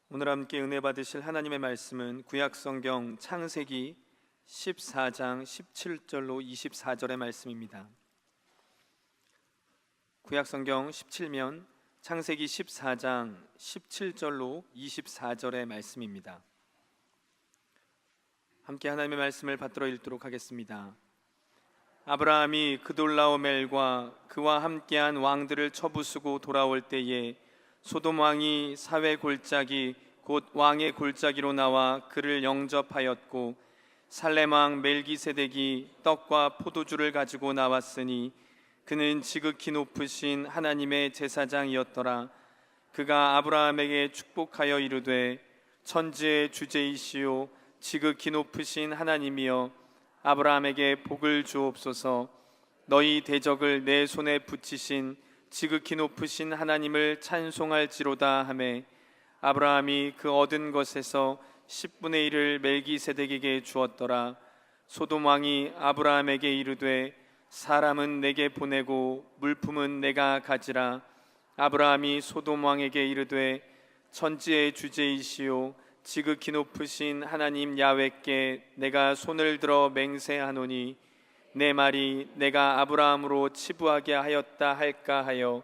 오늘 함께 은혜 받으실 하나님의 말씀은 구약성경 창세기 14장 17절로 24절의 말씀입니다. 구약성경 17면 창세기 14장 17절로 24절의 말씀입니다. 함께 하나님의 말씀을 받들어 읽도록 하겠습니다. 아브라함이 그돌라오멜과 그와 함께한 왕들을 쳐부수고 돌아올 때에 소돔 왕이 사회 골짜기 곧 왕의 골짜기로 나와 그를 영접하였고, 살렘 왕 멜기세덱이 떡과 포도주를 가지고 나왔으니 그는 지극히 높으신 하나님의 제사장이었더라. 그가 아브라함에게 축복하여 이르되, 천지의 주제이시오 지극히 높으신 하나님이여, 아브라함에게 복을 주옵소서. 너희 대적을 내 손에 붙이신 지극히 높으신 하나님을 찬송할지로다 하매, 아브라함이 그 얻은 것에서 10분의 1을 멜기세덱에게 주었더라. 소돔 왕이 아브라함에게 이르되, 사람은 내게 보내고 물품은 내가 가지라. 아브라함이 소돔 왕에게 이르되, 천지의 주제이시오 지극히 높으신 하나님 야훼께 내가 손을 들어 맹세하노니, 내 말이 내가 아브라함으로 치부하게 하였다 할까 하여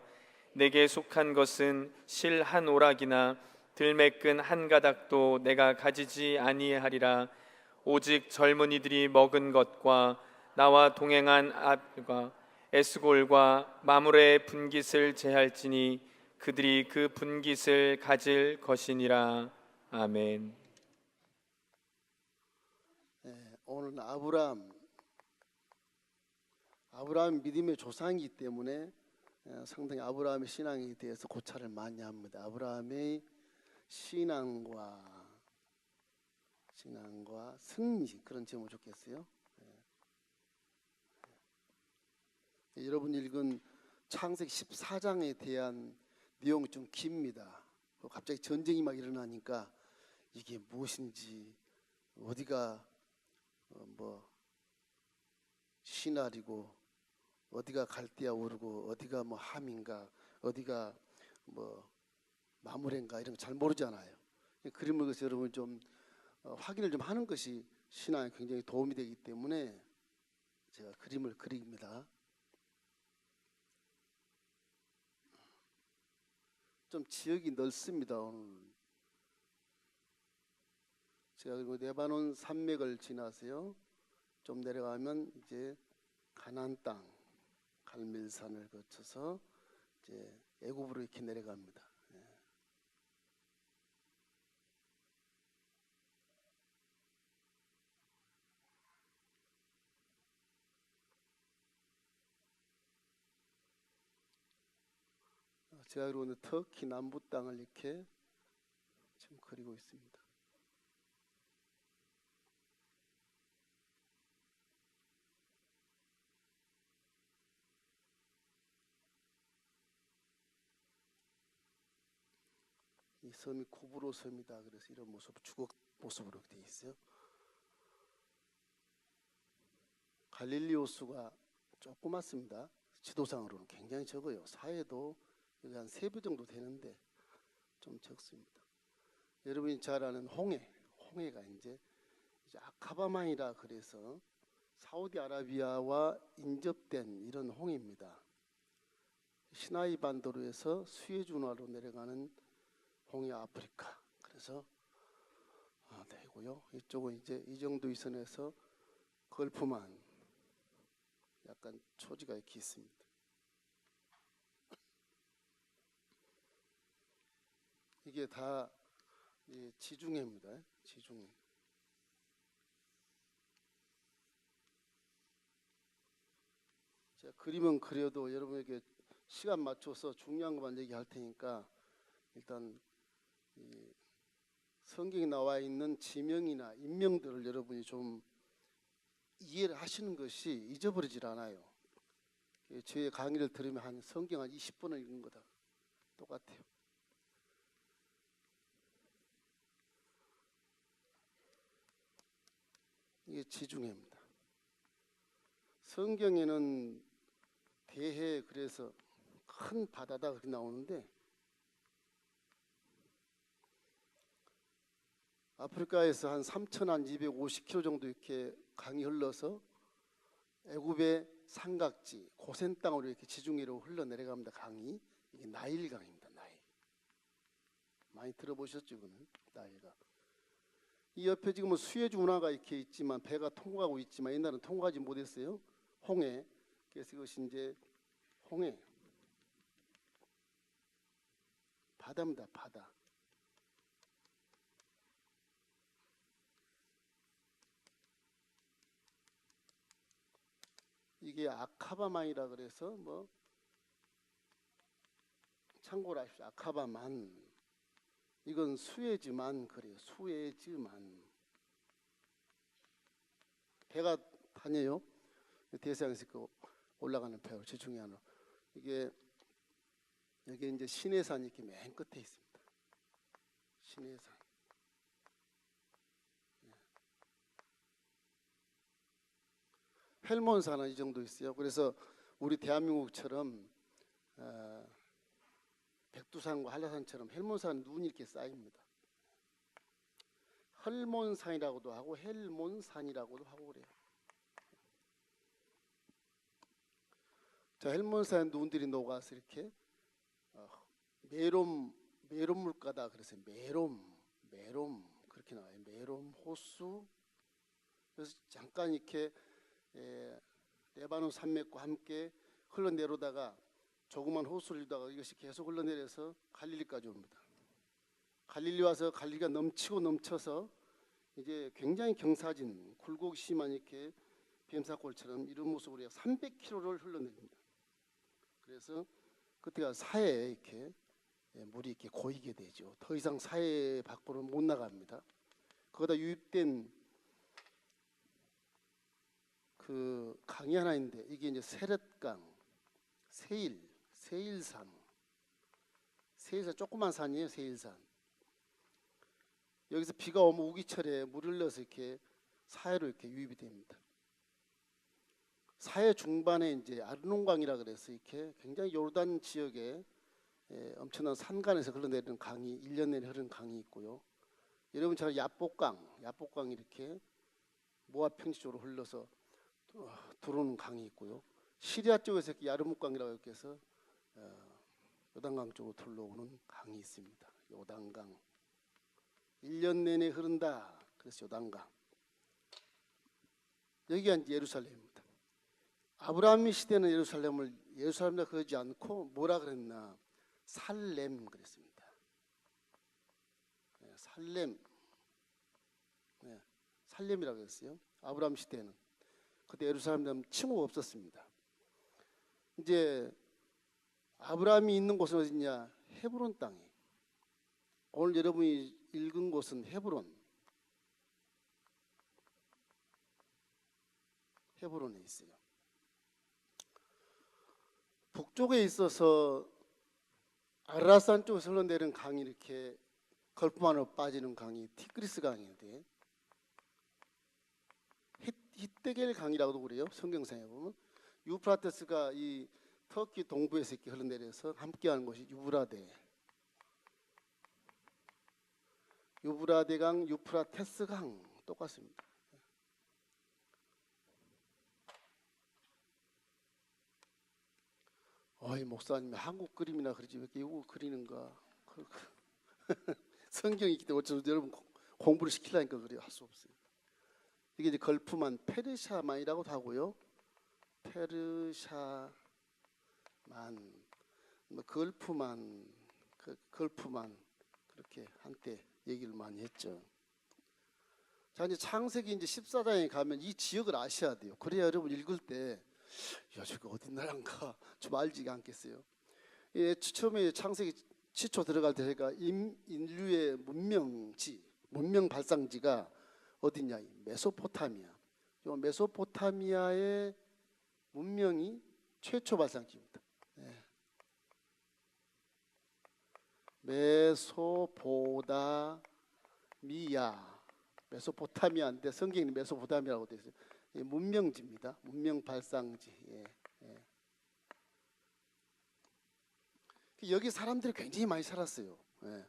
내게 속한 것은 실 한 오락이나 들매끈 한 가닥도 내가 가지지 아니하리라. 오직 젊은이들이 먹은 것과 나와 동행한 아들과 에스골과 마므레의 분깃을 제할지니 그들이 그 분깃을 가질 것이니라. 아멘. 오늘 아브라함 믿음의 조상이기 때문에 상당히 아브라함의 신앙에 대해서 고찰을 많이 합니다. 아브라함의 신앙과 승리, 그런 제목을 좋겠어요. 여러분 읽은 창세기 14장에 대한 내용이 좀 깁니다. 갑자기 전쟁이 막 일어나니까 이게 무엇인지, 어디가 시날이고 어디가 갈대아 오르고 어디가 함인가, 어디가 마므레인가, 이런 거 잘 모르잖아요. 그림을 그래서 여러분 좀 확인을 좀 하는 것이 신앙에 굉장히 도움이 되기 때문에 제가 그림을 그립니다. 좀 지역이 넓습니다. 오늘 제가 그리고 레바논 산맥을 지나서요, 좀 내려가면 이제 가나안 땅 갈멜산을 거쳐서 이제 애굽으로 이렇게 내려갑니다. 제가 그리고 오늘 터키 남부 땅을 이렇게 지금 그리고 있습니다. 이 섬이 쿠브로 섬이다. 그래서 이런 모습, 주걱 모습으로 되어 있어요. 갈릴리 호수가 조그맣습니다. 지도상으로는 굉장히 적어요. 사해도 여기 한 3배 정도 되는데 좀 적습니다. 여러분이 잘 아는 홍해가 이제 아카바만이라 그래서 사우디아라비아와 인접된 이런 홍해입니다. 시나이 반도로에서 수에즈 운하로 내려가는 홍해 아프리카, 그래서 되고요. 이쪽은 이제 이 정도 위선에서 걸프만 약간 초지가 이렇게 있습니다. 이게 다 지중해입니다. 지중해. 제가 그림은 그려도 여러분에게 시간 맞춰서 중요한 것만 얘기할 테니까 일단 이 성경에 나와 있는 지명이나 인명들을 여러분이 좀 이해를 하시는 것이 잊어버리질 않아요. 저의 강의를 들으면 한 성경 한 20번을 읽는 거다 똑같아요. 이게 지중해입니다. 성경에는 대해, 그래서 큰 바다다 그렇게 나오는데 아프리카에서 한 3,250km 정도 이렇게 강이 흘러서 애굽의 삼각지 고센 땅으로 이렇게 지중 위로 흘러내려갑니다. 강이 이게 나일강입니다. 나일. 많이 들어보셨죠, 이거는 나일강. 이 옆에 지금은 수에즈 운하가 이렇게 있지만 배가 통과하고 있지만 옛날은 통과하지 못했어요. 홍해. 그래서 이것이 이제 홍해 바다입니다. 바다. 이게 아카바만이라 그래서 뭐 참고로 하십시오. 아카바만. 이건 수에즈만 그래요. 수에즈만. 배가 다녀요. 대서양에서 올라가는 배로 지중해 안으로. 이게 여기 이제 시내산이 이렇게 맨 끝에 있습니다. 시내산. 헬몬산은 이 정도 있어요. 그래서 우리 대한민국처럼 백두산과 한라산처럼 헬몬산 눈이 이렇게 쌓입니다. 헐몬산이라고도 하고 헬몬산이라고도 하고 그래요. 자, 헬몬산 눈들이 녹아서 이렇게 메롬 물가다 그래서 메롬 그렇게 나와요. 메롬 호수. 그래서 잠깐 이렇게 레바논 산맥과 함께 흘러내려다가 조그만 호수를 유다가 이것이 계속 흘러내려서 갈릴리까지 옵니다. 갈릴리 와서 갈릴리가 넘치고 넘쳐서 이제 굉장히 경사진 굴곡이 심한 이렇게 뱀사골처럼 이런 모습으로 약 300km를 흘러내립니다. 그래서 그때가 사해에 이렇게 물이 이렇게 고이게 되죠. 더 이상 사해 밖으로 못 나갑니다. 거기다 유입된 그 강이 하나 있는데 이게 이제 세렛강, 세일산 조그만 산이에요. 세일산. 여기서 비가 오면 우기철에 물을 넣어서 이렇게 사해로 이렇게 유입이 됩니다. 사해 중반에 이제 아르논강이라 그래서 이렇게 굉장히 요르단 지역에 엄청난 산간에서 흘러내리는 강이 1년 내내 흐르는 강이 있고요. 여러분 잘 야복강이 이렇게 모압 평지 쪽으로 흘러서 들어오는 강이 있고요. 시리아 쪽에서 이렇게 야르묵강이라고 이렇게 해서 요단강 쪽으로 들러오는 강이 있습니다. 요단강 1년 내내 흐른다. 그래서 요단강. 여기가 이제 예루살렘입니다. 아브라함 시대는 예루살렘이라 그러지 않고 뭐라 그랬나? 살렘 그랬습니다. 살렘. 살렘이라고 했어요. 아브라함 시대는. 그때 예루살렘은 칭호가 없었습니다. 이제 아브라함이 있는 곳은 어디냐? 헤브론 땅이. 오늘 여러분이 읽은 곳은 헤브론에 있어요. 북쪽에 있어서 아라산 쪽에서 흘러내리는 강이 이렇게 걸프만으로 빠지는 강이 티그리스 강인데 히데겔 강이라고도 그래요. 성경상에 보면 유프라테스가 이 터키 동부에서 이렇게 흘러내려서 함께하는 곳이 유브라데강, 유프라테스강 똑같습니다. 어이 목사님 한국 그림이나 그러지 왜 이렇게 이거 그리는가? 성경이 있기 때문에 어쩌면 여러분 공부를 시키려니까 그래요. 할 수 없어요. 이게 이제 걸프만 페르샤만이라고도 하고요. 페르샤만, 뭐 걸프만 그렇게 한때 얘기를 많이 했죠. 자 이제 창세기 이제 14장에 가면 이 지역을 아셔야 돼요. 그래야 여러분 읽을 때 야 저기 어디 나라인가 좀 알지가 않겠어요. 예, 처음에 창세기 시초 들어갈 때 제가 인류의 문명 발상지가 어디냐? 메소포타미아. 요 메소포타미아의 문명이 최초 발상지입니다. 네. 메소포타미아인데 성경이 메소포타미아라고 되어 있어요. 예, 문명지입니다. 문명 발상지. 예, 예. 여기 사람들이 굉장히 많이 살았어요. 예.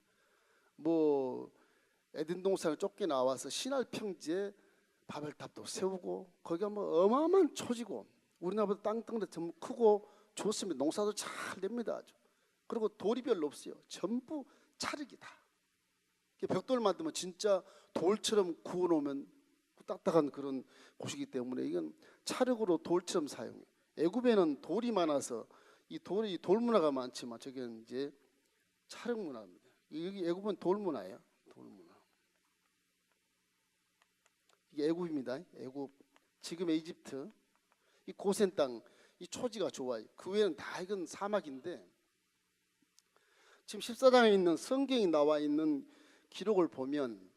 뭐 에덴 동산을 쫓겨나와서 시날 평지에 바벨탑도 세우고 거기가 뭐 어마어마한 초지고 우리나라보다 땅덩어리 좀 크고 좋습니다. 농사도 잘 됩니다. 아주. 그리고 돌이 별로 없어요. 전부 찰흙이다. 벽돌 만들면 진짜 돌처럼 구워놓으면 딱딱한 그런 곳이기 때문에 이건 찰흙으로 돌처럼 사용해요. 애굽에는 돌이 많아서 이 돌이 돌 문화가 많지만 저기는 이제 찰흙 문화입니다. 여기 애굽은 돌 문화예요. 돌 문화. 이게 애굽입니다. 애굽. 지금의 이집트. 이 고센 땅, 이 초지가 좋아요. 그 외에는 다 이건 사막인데 지금 14장에 있는 성경이 나와 있는 기록을 보면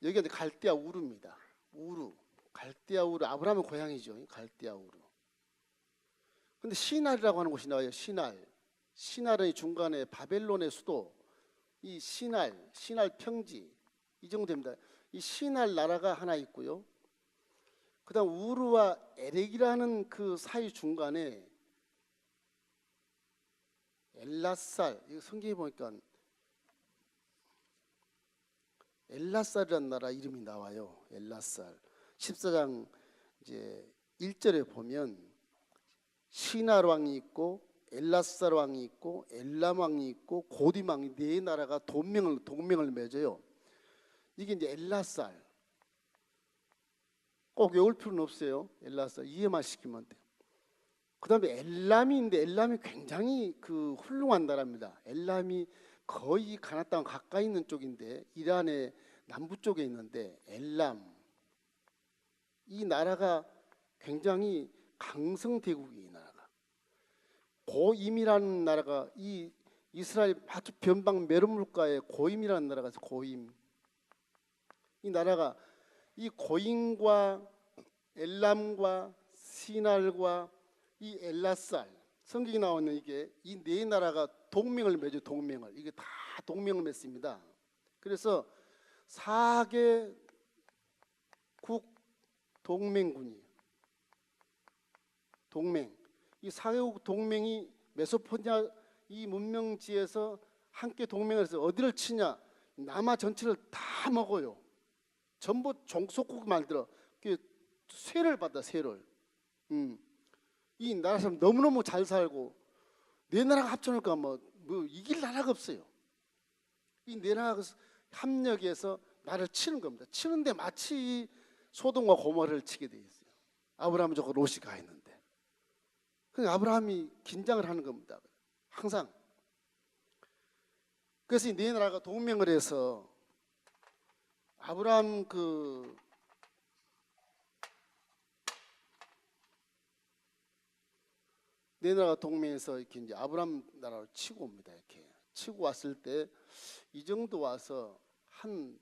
여기가 이제 갈대아 우르입니다. 우르. 갈대아 우르. 아브라함의 고향이죠. 갈대아 우르. 근데 시날이라고 하는 곳이 나와요. 시날. 시날은 중간에 바벨론의 수도, 이 시날 평지 이 정도 됩니다. 이 시날 나라가 하나 있고요. 그다음 우르와 에렉이라는 그 사이 중간에 엘라살, 이거 성경에 보니까 엘라살이라는 나라 이름이 나와요. 엘라살. 14장 이제 1절에 보면 시날 왕이 있고 엘라살 왕이 있고 엘람 왕이 있고 고딤 왕이 네 나라가 동맹을 맺어요. 이게 이제 엘라살. 꼭 외울 필요는 없어요. 엘라살 이해만 시키면 돼요. 그다음에 엘람인데 엘람이 굉장히 그 훌륭한 나라입니다. 엘람이 거의 가나안 땅 가까이 있는 쪽인데 이란의 남부 쪽에 있는데 엘람 이 나라가 굉장히 강성대국이에요. 이 나라가 고임이라는 나라가 이 이스라엘 아주 변방 메르물가에 고임이라는 나라가 있어요. 고임 이 나라가 이 고임과 엘람과 시날과 이 엘라살 성경이 나오는 이게 이 네 나라가 동맹을 맺어 동맹을 이게 다 동맹을 맺습니다. 그래서 4개국 동맹군이에요. 동맹. 이 4개국 동맹이 메소포타미아 이 문명지에서 함께 동맹을 해서 어디를 치냐? 남아 전체를 다 먹어요. 전부 종속국 만들어. 세를 받아 세를. 이 나라 사람 너무너무 잘 살고 네 나라가 합쳐놓을까 뭐 이길 나라가 없어요. 이 네 나라가 협력해서 나를 치는 겁니다. 치는데 마치 소돔과 고모라를 치게 돼 있어요. 아브라함은 저거 롯이 가 있는데. 그러니까 아브라함이 긴장을 하는 겁니다. 항상. 그래서 이 네 나라가 동맹을 해서 아브라함 네 나라가 동맹해서 이렇게 이제 아브라함 나라를 치고 옵니다. 이렇게 치고 왔을 때 이 정도 와서 한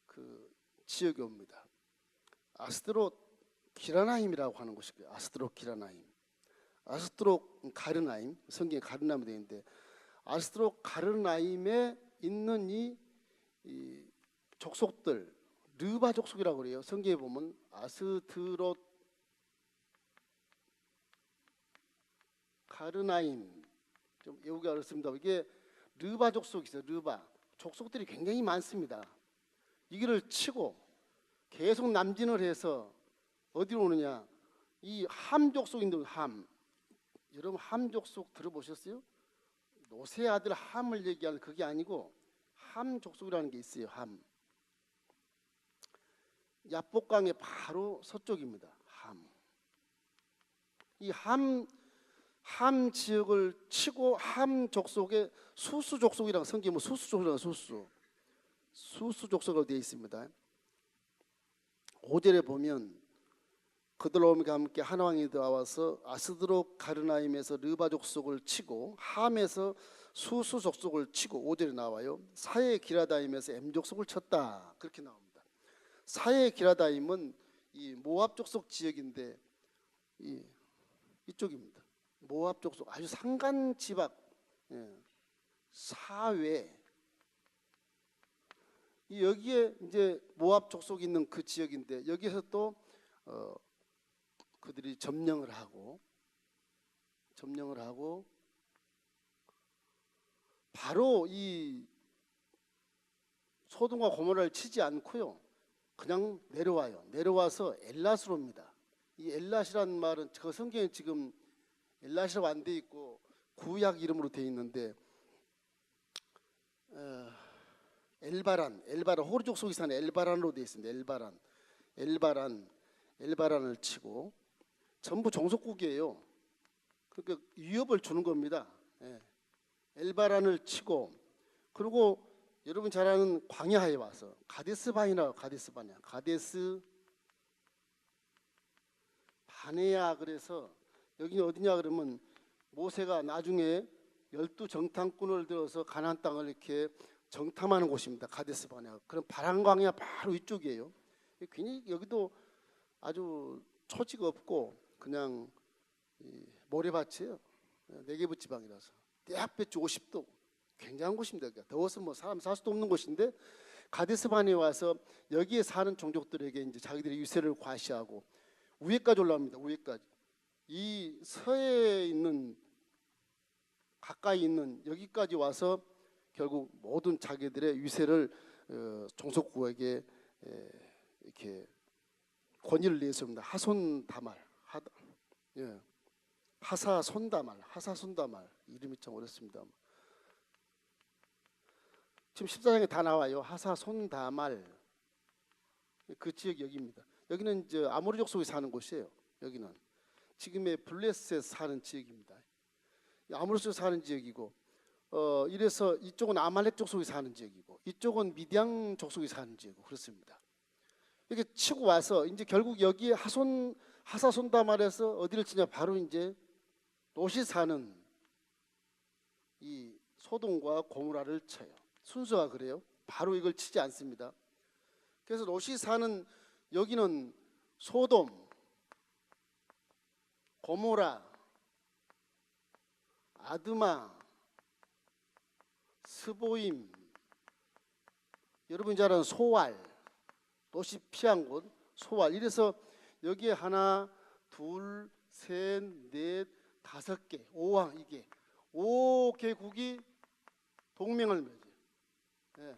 그 지역에 옵니다. 아스드롯 기라나임이라고 하는 곳이고요. 아스드롯 기라나임, 아스드롯 가르나임, 성경에 가르나임이 되어 있는데 아스드롯 가르나임에 있는 이 족속들 르바 족속이라고 그래요. 성경에 보면 아스드롯 가르나임 좀 외우기 어렵습니다. 이게 르바 족속이 있어요. 르바 족속들이 굉장히 많습니다. 이거를 치고 계속 남진을 해서 어디로 오느냐? 이 함 족속인데 함. 여러분 함 족속 들어보셨어요? 노세 아들 함을 얘기하는 그게 아니고 함 족속이라는 게 있어요. 함. 야복강의 바로 서쪽입니다. 함. 이 함 지역을 치고 함 족속에 수수 족속이라고 성경에 수수 족속이라고 수수 족속으로 되어 있습니다. 5절에 보면 그들과 함께 한 왕이 나와서 아스드롯 가르나임에서 르바 족속을 치고 함에서 수수 족속을 치고 5절에 나와요. 사해 기라다임에서 엠 족속을 쳤다. 그렇게 나옵니다. 사해 기라다임은 이 모압 족속 지역인데 이쪽입니다. 모압 족속 아주 산간 지박 사외 여기에 이제 모압 족속이 있는 그 지역인데 여기서 또 그들이 점령을 하고 바로 이 소돔과 고모라를 치지 않고요. 그냥 내려와요. 내려와서 엘랏으로 옵니다. 이 엘랏이라는 말은 그 성경에 지금 엘랏이라고 안 돼 있고 구약 이름으로 돼 있는데 엘바란 호르족 속에 사는 엘바란으로 돼 있습니다. 엘바란을 치고 전부 종속국이에요. 그러니까 위협을 주는 겁니다. 예. 엘바란을 치고 그리고 여러분 잘 아는 광야에 와서 가데스 바네아. 그래서 여기는 어디냐 그러면 모세가 나중에 12정탐꾼을 들어서 가나안 땅을 이렇게 정탐하는 곳입니다. 가데스 바네아. 그럼 바람 광야 바로 위쪽이에요. 괜히 여기도 아주 초지가 없고 그냥 모래밭이에요. 네게부 지방이라서 대학배추 50도 굉장한 곳입니다. 더워서 뭐 사람 살 수도 없는 곳인데 가데스 바네아에 와서 여기에 사는 종족들에게 이제 자기들의 유세를 과시하고 위에까지 올라옵니다. 위에까지 이 서해에 있는 가까이 있는 여기까지 와서 결국 모든 자기들의 유세를 종속국에게 이렇게 권위를 내세웁니다. 하사손다말 이름이 참 어렵습니다. 지금 14장에 다 나와요. 하사손다말 그 지역 여기입니다. 여기는 이제 아모리족 속에 사는 곳이에요. 여기는 지금의 블레셋 사는 지역입니다. 아모리족 속에 사는 지역이고 이래서 이쪽은 아말렉 족속이 사는 지역이고 이쪽은 미디안 족속이 사는 지역이고 그렇습니다. 이렇게 치고 와서 이제 결국 여기에 하사손다말에서 어디를 치냐 바로 이제 롯이 사는 이 소돔과 고모라를 쳐요. 순서가 그래요. 바로 이걸 치지 않습니다. 그래서 롯이 사는 여기는 소돔, 고모라, 아드마, 스보임, 여러분이 잘 아는 소알, 롯이 피한 곳 소알. 이래서 여기에 하나, 둘, 셋, 넷, 5개, 5왕 이게 5개국이 동맹을 맺어요. 예.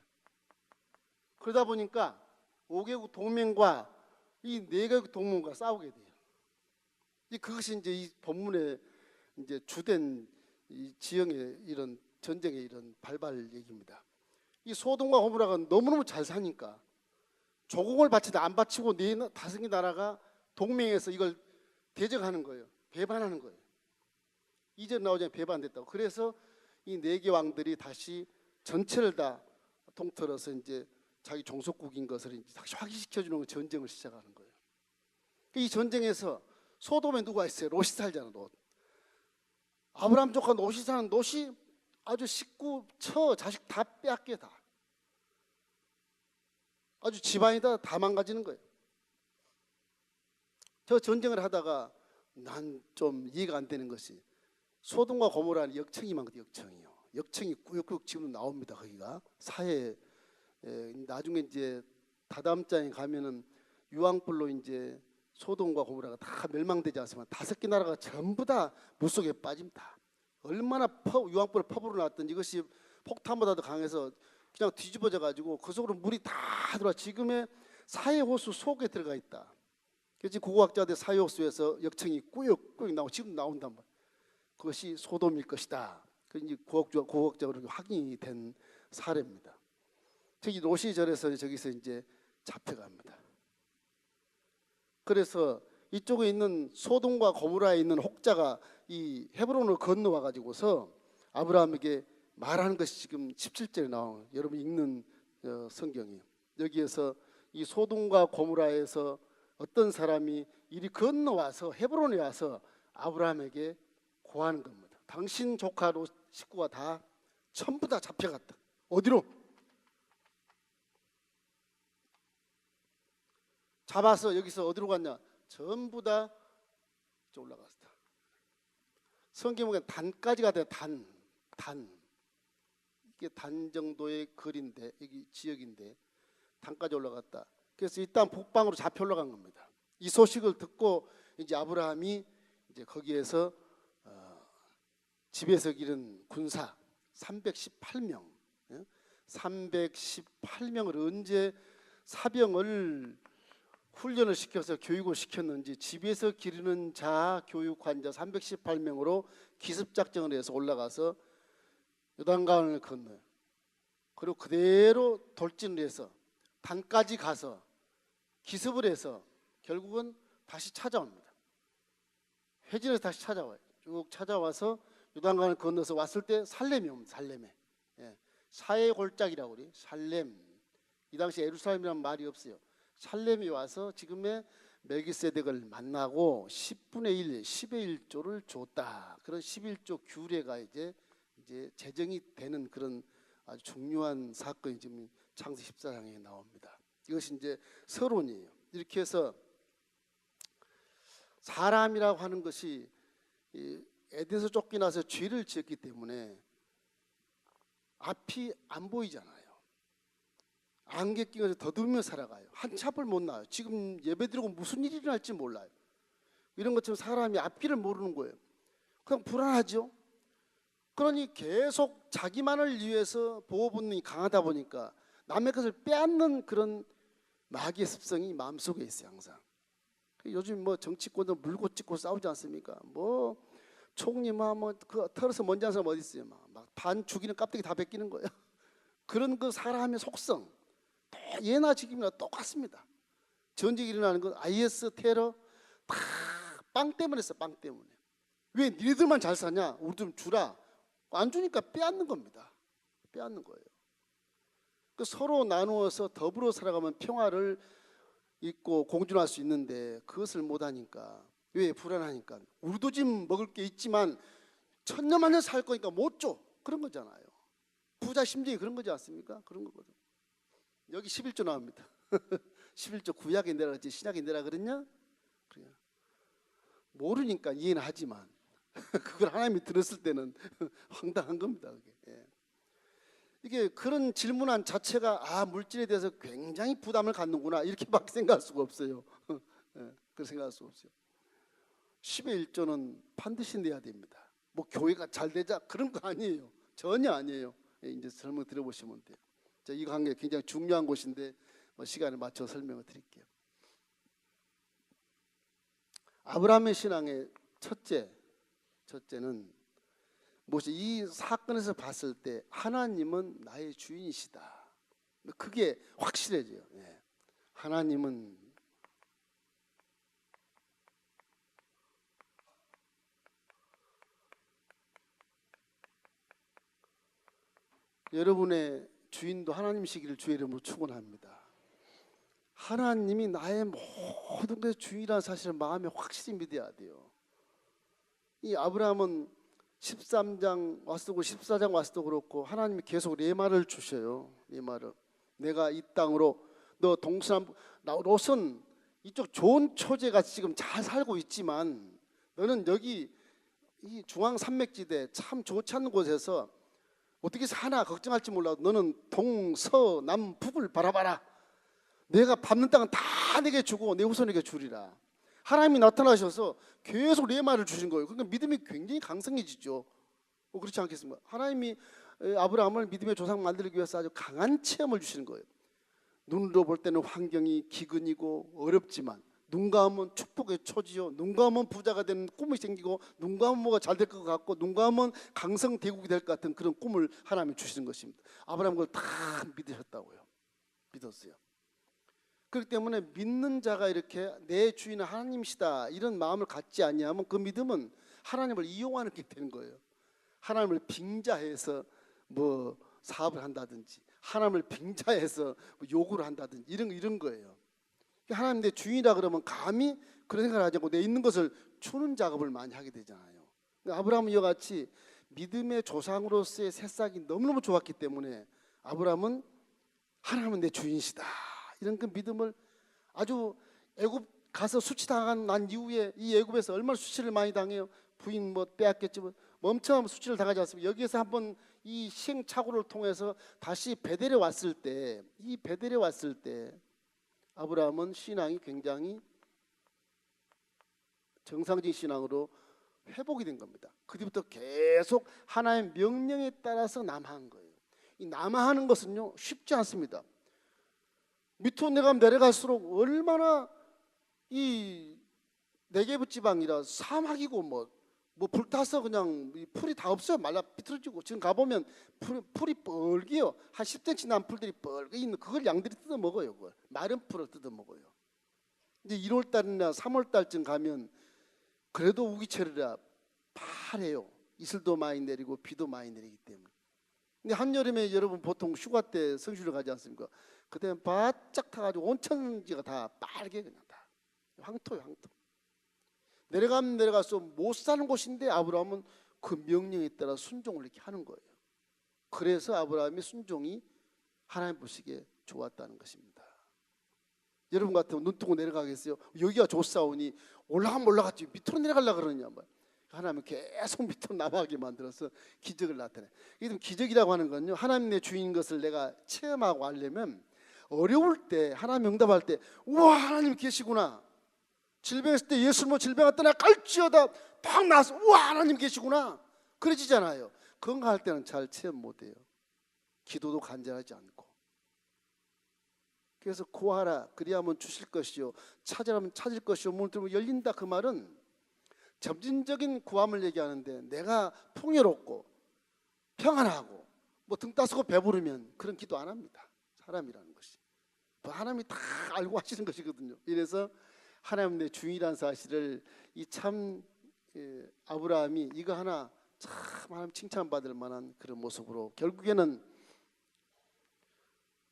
그러다 보니까 5개국 동맹과 이 4개국 동맹과 싸우게 돼요. 그것이 이제 이 본문의 이제 주된 이 지형의 이런 전쟁의 이런 발발 얘기입니다. 이 소돔과 고모라가 너무너무 잘 사니까 조공을 바치다 안 바치고 5개 나라가 동맹해서 이걸 대적하는 거예요. 배반하는 거예요. 이전 나오자면 배반됐다고. 그래서 이 4개 왕들이 다시 전체를 다 통틀어서 이제 자기 종속국인 것을 이제 다시 확인시켜주는 전쟁을 시작하는 거예요. 이 전쟁에서 소돔에 누가 있어요? 롯이 살잖아. 롯. 아브라함 조카 롯이 사는 롯이 아주 식구, 자식 다 빼앗겨 다. 아주 집안이 다 망가지는 거예요. 저 전쟁을 하다가 난 좀 이해가 안 되는 것이 소돔과 고모라는 역청이 많거든요. 역청이 꾸역꾸역 지금 나옵니다. 거기가 사해 나중에 이제 다다음 장에 가면은 유황불로 이제 소돔과 고모라가 다 멸망되지 않습니까? 5개 나라가 전부 다 물속에 빠집니다. 얼마나 유황불을 퍼부어 놨던지 이것이 폭탄보다도 강해서 그냥 뒤집어져 가지고 그 속으로 물이 다 들어와 지금의 사해 호수 속에 들어가 있다. 그래서 고고학자들 사해 호수에서 역청이 꾸역꾸역 나오고 지금 나온단 말이에요. 그것이 소돔일 것이다. 그 이제 고고학자로 확인이 된 사례입니다. 저기 롯이 절에서 저기서 이제 잡혀갑니다. 그래서 이쪽에 있는 소돔과 고모라에 있는 혹자가 이 헤브론을 건너와 가지고서 아브라함에게 말하는 것이 지금 17절에 나오는 여러분 읽는 성경이 여기에서 이 소돔과 고모라에서 어떤 사람이 이리 건너와서 헤브론에 와서 아브라함에게 고하는 겁니다. 당신 조카 롯 식구가 다 전부 다 잡혀갔다. 어디로? 잡아서 여기서 어디로 갔냐? 전부 다 올라갔다. 성경 보면 단까지 가야 단. 이게 단 정도의 거리인데 여기 지역인데 단까지 올라갔다. 그래서 일단 북방으로 잡혀 올라간 겁니다. 이 소식을 듣고 이제 아브라함이 이제 거기에서 집에서 기른 군사 318명, 318명을 언제 사병을 훈련을 시켜서 교육을 시켰는지 집에서 기르는 자 교육 환자 318명으로 기습작전을 해서 올라가서 요단강을 건너요. 그리고 그대로 돌진을 해서 단까지 가서 기습을 해서 결국은 다시 찾아옵니다. 회진해서 다시 찾아와요. 쭉 찾아와서 요단강을 건너서 왔을 때 살렘이 옵니다. 살렘에. 예. 사해 골짜기라고 그래요. 살렘. 이 당시 예루살렘이라는 말이 없어요. 살렘이 와서 지금의 멜기세덱을 만나고 10분의 1, 10의 1조를 줬다. 그런 11조 규례가 이제 제정이 되는 그런 아주 중요한 사건이 지금 창세기 14장에 나옵니다. 이것이 이제 서론이에요. 이렇게 해서 사람이라고 하는 것이 에덴에서 쫓겨나서 죄를 지었기 때문에 앞이 안 보이잖아요. 안개 끼고 더듬으며 살아가요. 한치 앞을 못 나요. 지금 예배드리고 무슨 일이 일어날지 몰라요. 이런 것처럼 사람이 앞길을 모르는 거예요. 그냥 불안하죠. 그러니 계속 자기만을 위해서 보호 본능이 강하다 보니까 남의 것을 빼앗는 그런 마귀의 습성이 마음속에 있어요. 항상. 요즘 뭐 정치권도 물고 찢고 싸우지 않습니까? 뭐 총리만 그 털어서 먼지 한 사람 어디 있어요? 막 반 죽이는 깍두기 다 베끼는 거예요. 그런 그 사람의 속성 예나 지금이나 똑같습니다. 전쟁이 일어나는 건 IS 테러 다 빵 때문에 했어. 빵 때문에. 왜 니네들만 잘 사냐? 우리 좀 주라. 안 주니까 빼앗는 겁니다. 빼앗는 거예요. 그 서로 나누어서 더불어 살아가면 평화를 있고 공존할 수 있는데 그것을 못하니까 왜 불안하니까 우리도 지금 먹을 게 있지만 천년만년 살 거니까 못 줘. 그런 거잖아요. 부자 심정이 그런 거지 않습니까? 그런 거거든. 여기 11조 나옵니다. 11조 구약에 내라 그랬지 신약에 내라 그랬냐? 그래. 모르니까 이해는 하지만 그걸 하나님이 들었을 때는 황당한 겁니다. 그게. 예. 이게 그런 질문한 자체가 물질에 대해서 굉장히 부담을 갖는구나 이렇게밖에 생각할 수가 없어요. 예, 그렇게 생각할 수가 없어요. 10의 1조는 반드시 내야 됩니다. 뭐 교회가 잘 되자 그런 거 아니에요. 전혀 아니에요. 예, 이제 설명 들어보시면 돼요. 자, 이 관계 굉장히 중요한 곳인데 시간에 맞춰 설명을 드릴게요. 아브라함의 신앙의 첫째는 무엇이 이 사건에서 봤을 때 하나님은 나의 주인이시다. 그게 확실해져요. 예. 하나님은 여러분의 주인도 하나님이시기를 주의 이름으로 축원합니다. 하나님이 나의 모든 것의 주인이라는 사실을 마음에 확실히 믿어야 돼요. 이 아브라함은 13장 왔을 고 14장 왔을 때 그렇고 하나님이 계속 레마를 주셔요. 레마를. 내가 이 땅으로 너 동서남 롯은 이쪽 좋은 초제가 지금 잘 살고 있지만 너는 여기 이 중앙 산맥지대 참 좋지 않은 곳에서 어떻게 사나 걱정할지 몰라도 너는 동서남북을 바라봐라. 내가 밟는 땅은 다 내게 주고 내 후손에게 주리라. 하나님이 나타나셔서 계속 레마를 주신 거예요. 그러니까 믿음이 굉장히 강성해지죠. 그렇지 않겠습니까? 하나님이 아브라함을 믿음의 조상 만들기 위해서 아주 강한 체험을 주시는 거예요. 눈으로 볼 때는 환경이 기근이고 어렵지만 눈 감으면 축복의 초지요. 눈 감으면 부자가 되는 꿈이 생기고 눈 감으면 뭐가 잘 될 것 같고 눈 감으면 강성 대국이 될 것 같은 그런 꿈을 하나님이 주시는 것입니다. 아브라함은 그걸 다 믿으셨다고요. 믿었어요. 그렇기 때문에 믿는 자가 이렇게 내 주인은 하나님이시다 이런 마음을 갖지 아니하면 그 믿음은 하나님을 이용하는 게 되는 거예요. 하나님을 빙자해서 뭐 사업을 한다든지 하나님을 빙자해서 뭐 요구를 한다든지 이런 거예요. 하나님 내 주인이라 그러면 감히 그런 생각을 하지 않고 내 있는 것을 주는 작업을 많이 하게 되잖아요. 아브라함은 이와 같이 믿음의 조상으로서의 새싹이 너무너무 좋았기 때문에 아브라함은 하나님은 내 주인이시다 이런 그 믿음을 아주 애굽 가서 수치당한 난 이후에 이 애굽에서 얼마나 수치를 많이 당해요. 부인 뭐 빼앗겼지만 멈춰하면 수치를 당하지 않습니까? 여기에서 한번 이 시행착오를 통해서 다시 베델에 왔을 때 이 베델에 왔을 때 아브라함은 신앙이 굉장히 정상적인 신앙으로 회복이 된 겁니다. 그 뒤부터 계속 하나님의 명령에 따라서 남한 거예요. 이 남하하는 것은요 쉽지 않습니다. 밑으로 내려갈수록 얼마나 이 네게브 지방이라 사막이고 뭐 불타서 그냥 이 풀이 다 없어요. 말라 비틀어지고. 지금 가보면 풀이 뻘개요. 한 10cm 난 풀들이 뻘개 있는 그걸 양들이 뜯어 먹어요. 그걸 마른 풀을 뜯어 먹어요. 이제 1월 달이나 3월 달쯤 가면 그래도 우기철이라 파래요. 이슬도 많이 내리고 비도 많이 내리기 때문에. 근데 한여름에 여러분 보통 휴가 때 성수를 가지 않습니까? 그때는 바짝 타가지고 온천지가 다 빨개 그냥 다 황토요 황토. 내려가면 내려갈수록 못 사는 곳인데 아브라함은 그 명령에 따라 순종을 이렇게 하는 거예요. 그래서 아브라함의 순종이 하나님 보시기에 좋았다는 것입니다. 여러분 같으면 눈 뜨고 내려가겠어요? 여기가 좋사오니 올라가면 올라갔지 밑으로 내려가려고 그러냐 말. 하나님은 계속 밑으로 남아가게 만들어서 기적을 나타내. 이게 기적이라고 하는 건요, 하나님 내 주인 것을 내가 체험하고 하려면 어려울 때 하나님 응답할 때 우와 하나님 계시구나. 질병했을 때 예수를 뭐 질병을 떠나 깔지어다 팍 나서 우와 하나님 계시구나 그러지잖아요. 건강할 때는 잘 체험 못해요. 기도도 간절하지 않고. 그래서 구하라 그리하면 주실 것이요 찾으라면 찾을 것이요 문을 들면 열린다. 그 말은 점진적인 구함을 얘기하는데 내가 풍요롭고 평안하고 뭐 등 따스고 배부르면 그런 기도 안 합니다. 사람이라는 것이 하나님이 다 알고 하시는 것이거든요. 이래서 하나님 내 주인이라는 사실을 이 참 아브라함이 이거 하나 참 하나님 칭찬받을 만한 그런 모습으로 결국에는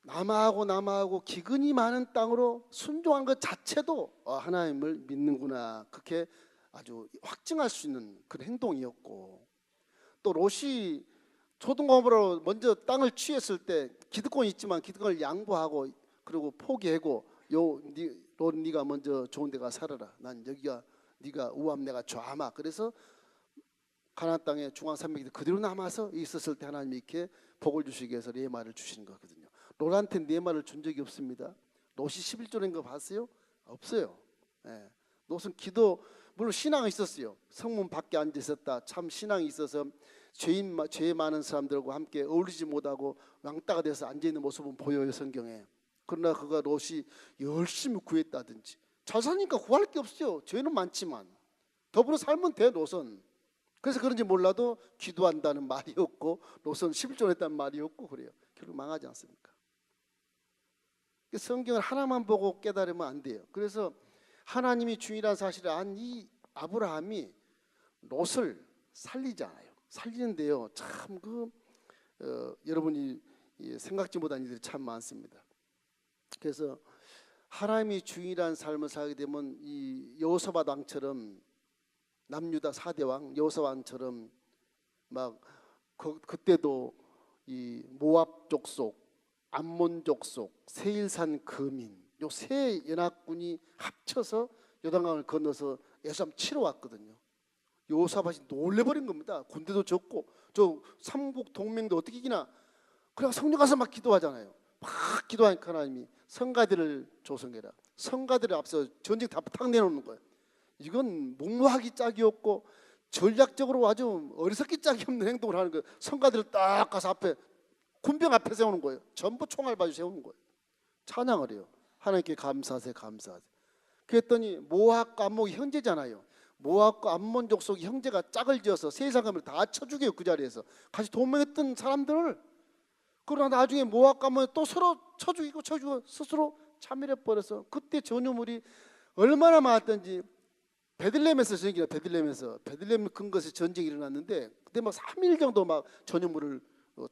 남하하고 기근이 많은 땅으로 순종한 것 자체도 하나님을 믿는구나 그렇게 아주 확증할 수 있는 그런 행동이었고, 또 롯이 소돔과모라로 먼저 땅을 취했을 때 기득권이 있지만 기득권을 양보하고 그리고 포기하고 롯 네가 먼저 좋은 데 가 살아라. 난 여기가 네가 우함 내가 좌마. 그래서 가나안 땅에 중앙산맥이 그대로 남아서 있었을 때 하나님이 이렇게 복을 주시기 위해서 레마를 주시는 거거든요. 롯한테 레마를 준 적이 없습니다. 롯이 11조인 거 봤어요? 없어요. 예. 롯은 기도 물론 신앙이 있었어요. 성문 밖에 앉아 있었다. 참 신앙이 있어서 죄 많은 사람들과 함께 어울리지 못하고 왕따가 돼서 앉아 있는 모습은 보여요 성경에. 그러나 그가 롯이 열심히 구했다든지 잘 사니까 구할 게 없어요. 죄는 많지만 더불어 살면 돼 롯은. 그래서 그런지 몰라도 기도한다는 말이 없고 롯은 11조 했다는 말이 없고 그래요. 결국 망하지 않습니까? 성경을 하나만 보고 깨달으면 안 돼요. 그래서 하나님이 주인이라는 사실을 안 이 아브라함이 롯을 살리잖아요. 살리는데요 참 여러분이 생각지 못한 일들이 참 많습니다. 그래서 하나님이 주인이라는 삶을 살게 되면 이 여호사밧 왕처럼 남유다 4대 왕 여호사밧 왕처럼 막 그때도 이 모압 족속, 암몬 족속, 세일산 거민 요 세 연합군이 합쳐서 요단강을 건너서 예수님 치러 왔거든요. 여호사밧이 놀래버린 겁니다. 군대도 적고 저 삼국 동맹도 어떻게 이기나. 그래서 성령 가서 막 기도하잖아요. 막 기도하니까 하나님이 성가들을 조성해라. 성가들을 앞서 전쟁 다 탁 내놓는 거예요. 이건 무모하기 짝이 없고 전략적으로 아주 어리석기 짝이 없는 행동을 하는 거예요. 성가들을 딱 가서 앞에 군병 앞에 세우는 거예요. 전부 총알 바지 세우는 거예요. 찬양을 해요. 하나님께 감사하세 감사하세. 그랬더니 모압과 암몬이 형제잖아요. 모압과 암몬 족속이 형제가 짝을 지어서 세상을 다 쳐죽여요. 그 자리에서 같이 동맹했던 사람들을. 그러나 나중에 모압과 암몬이 또 서로 쳐죽이고 스스로 참멸해버려서 그때 전유물이 얼마나 많았던지. 베들레헴에서 전쟁이 베들레헴 근거에서 전쟁이 일어났는데 그때 막 3일 정도 막 전유물을